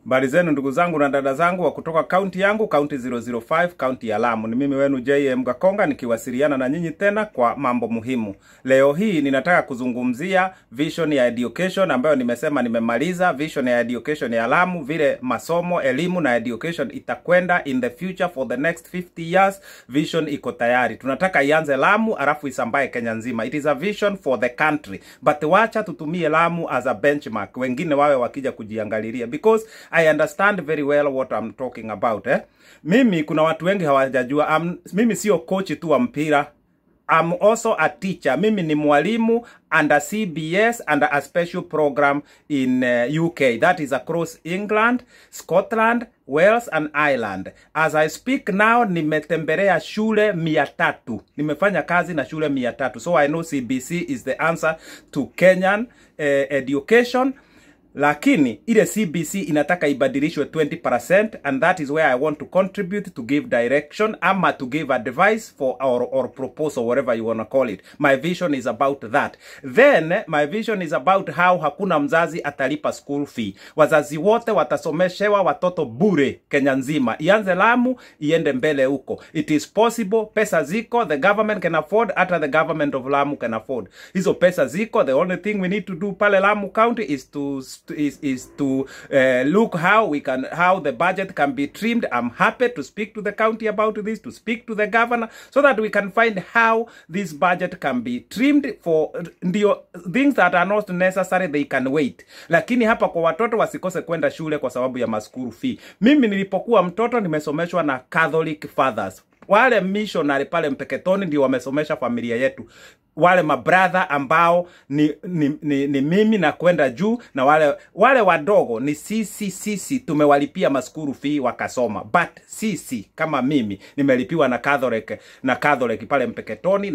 Habari zenu ndugu zangu na dada zangu wa kutoka kaunti yangu, kaunti 005, kaunti ya Lamu. Ni mimi wenu JM Gakonga nikiwasiliana na nyinyi tena kwa mambo muhimu. Leo hii ninataka kuzungumzia vision ya education ambayo nimesema nimemaliza vision ya education ya Lamu, vile masomo, elimu na education itakwenda in the future for the next 50 years. Vision iko tayari. Tunataka ianze Lamu alafu isambae Kenya nzima. It is a vision for the country. But wacha tutumie Lamu as a benchmark. Wengine wawe wakija kujiangalilia because I understand very well what I'm talking about. Mimi kuna watu wengi hawajajua. Mimi sio coach tu wa mpira. I'm also a teacher. Mimi ni mwalimu under CBS under a special program in UK. That is across England, Scotland, Wales and Ireland. As I speak now, nimetembelea shule 300. Nimefanya kazi na shule 300. So I know CBC is the answer to Kenyan education. Lakini ile CBC inataka ibadilishwe 20% and that is where I want to contribute to give direction ama to give advice for our proposal, whatever you want to call it. My vision is about that. Then my vision is about how hakuna mzazi atalipa school fee. Wazazi wote watasomeshewa watoto bure Kenya nzima. Ianze Lamu, iende mbele huko. It is possible, pesa ziko, the government can afford, hata the government of Lamu can afford. Hizo pesa ziko, the only thing we need to do pale Lamu County is to look how the budget can be trimmed. I'm happy to speak to the county about this, to speak to the governor, so that we can find how this budget can be trimmed for things that are not necessary, they can wait. Lakini hapa kwa watoto wasikose kwenda shule kwa sababu ya school fee. Mimi nilipokuwa mtoto nimesomeshwa na Catholic fathers. Wale missionary pale Mpeketoni ndio wamesomesha familia yetu. Wale mabrother ambao ni mimi na kwenda juu, na wale wadogo ni sisi tumewalipia school fee wakasoma. But sisi kama mimi nimelipiwa na Catholic pale Mpeketoni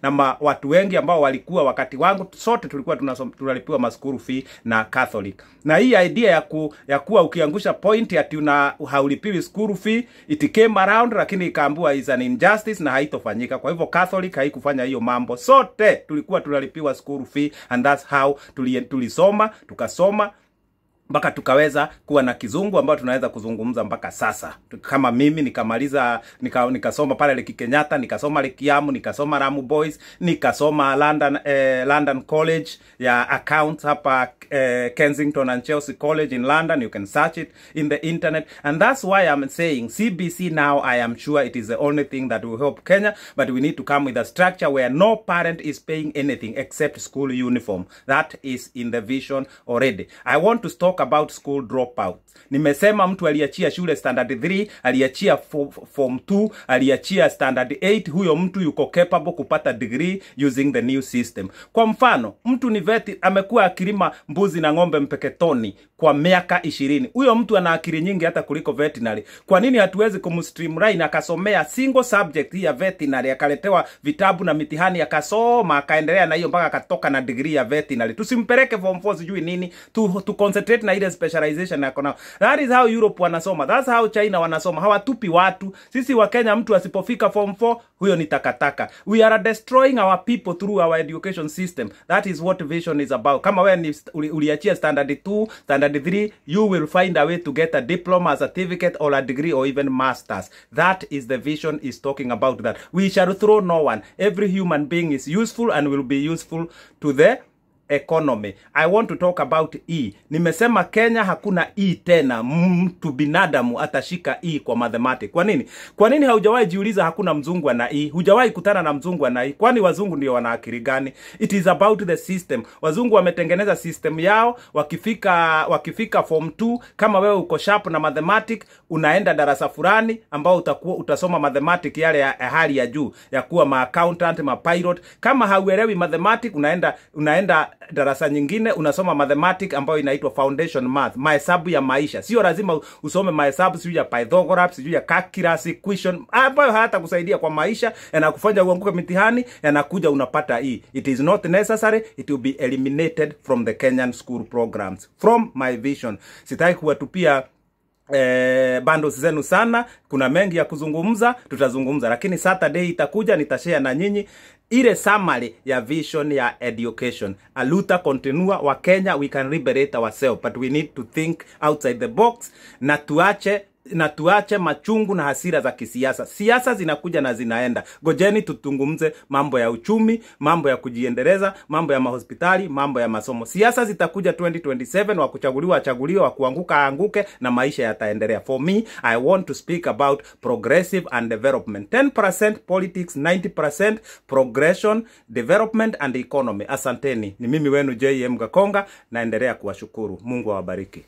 na watu wengi ambao walikuwa wakati wangu sote tulikuwa tunalipiwa school fee na Catholic. Na hii idea ya kuwa ukiangusha point ati haulipiwi school fee, it came around lakini ikaambiwa is an injustice na haitofanyika. Kwa hivyo Catholic haikufanya hiyo mambo. Sote tulikuwa tunalipiwa school fee and that's how tulisoma, tukasoma mpaka tukaweza kuwa na kizungu ambao tunaweza kuzungumza mpaka sasa. Kama mimi nikamaliza nikasoma pale Lake Kenyatta, nikasoma Lake Kiamu, nikasoma Lamu Boys, nikasoma London College ya accounts hapa Kensington and Chelsea College in London. You can search it in the internet, and that's why I'm saying CBC now, I am sure it is the only thing that will help Kenya, but we need to come with a structure where no parent is paying anything except school uniform. That is in the vision already. I want to talk about school dropouts. Nimesema mtu aliachia shule standard 3, aliachia form 2, aliachia standard 8, huyo mtu yuko capable kupata degree using the new system. Kwa mfano, mtu ni veti amekuwa akilima mbuzi na ng'ombe Mpeketoni kwa miaka 20. Huyo mtu ana akili nyingi hata kuliko veterinary. Kwa nini hatuwezi kumstreamline akasomea single subject hii ya veterinary, akaletewa vitabu na mitihani akasoma, akaendelea na hiyo mpaka akatoka na degree ya veterinary? Tusimpeleke form 4 sijui nini, to concentrate na ile specialization yako na. That is how Europe wanasoma. That's how China wanasoma. Hawatupi watu. Sisi wa Kenya mtu asipofika form 4 huyo ni takataka. We are destroying our people through our education system. That is what vision is about. Kama wewe ni uliachia standard 2, standard 3, you will find a way to get a diploma, a certificate or a degree or even masters. That is the vision is talking about that. We shall throw no one. Every human being is useful and will be useful to the economy. I want to talk about E. Nimesema Kenya hakuna E tena. Mtu binadamu atashika E kwa mathematics. Kwa nini? Kwa nini haujawahi jiuliza hakuna mzungu ana E? Hujawahi kutana na mzungu ana E? Kwani wazungu ndio wana akili gani? It is about the system. Wazungu wametengeneza system yao. Wakifika form 2, kama wewe uko sharp na mathematics, unaenda darasa fulani ambao utasoma mathematics yale ya hali ya juu ya kuwa ma accountant, ma pilot. Kama hauelewi mathematics, unaenda darasa nyingine unasoma mathematics ambayo inaitwa foundation math, mahesabu ya maisha. Sio lazima usome mahesabu sio ya Pythagoras, sio ya calculus equation ambayo hata kusaidia kwa maisha, yanakufanya uanguke mitihani, yanakuja unapata E. It is not necessary. It will be eliminated from the Kenyan school programs. From my vision. Sitaki kuwatupia bundles zenu sana. Kuna mengi ya kuzungumza, tutazungumza, lakini Saturday itakuja nitashare na nyinyi ile summary ya vision ya education. Aluta continua wa Kenya, we can liberate ourselves, but we need to think outside the box na tuache machungu na hasira za kisiasa. Siasa zinakuja na zinaenda. Gojeni tutungumze mambo ya uchumi, mambo ya kujiendeleza, mambo ya mahospitali, mambo ya masomo. Siasa zitakuja 2027, wa kuchaguliwa achaguliwe, wa kuanguka aanguke, na maisha yataendelea. For me, I want to speak about progressive and development. 10% politics, 90% progression, development and economy. Asanteni. Ni mimi wenu JM Gakonga, naendelea kuwashukuru. Mungu awabariki.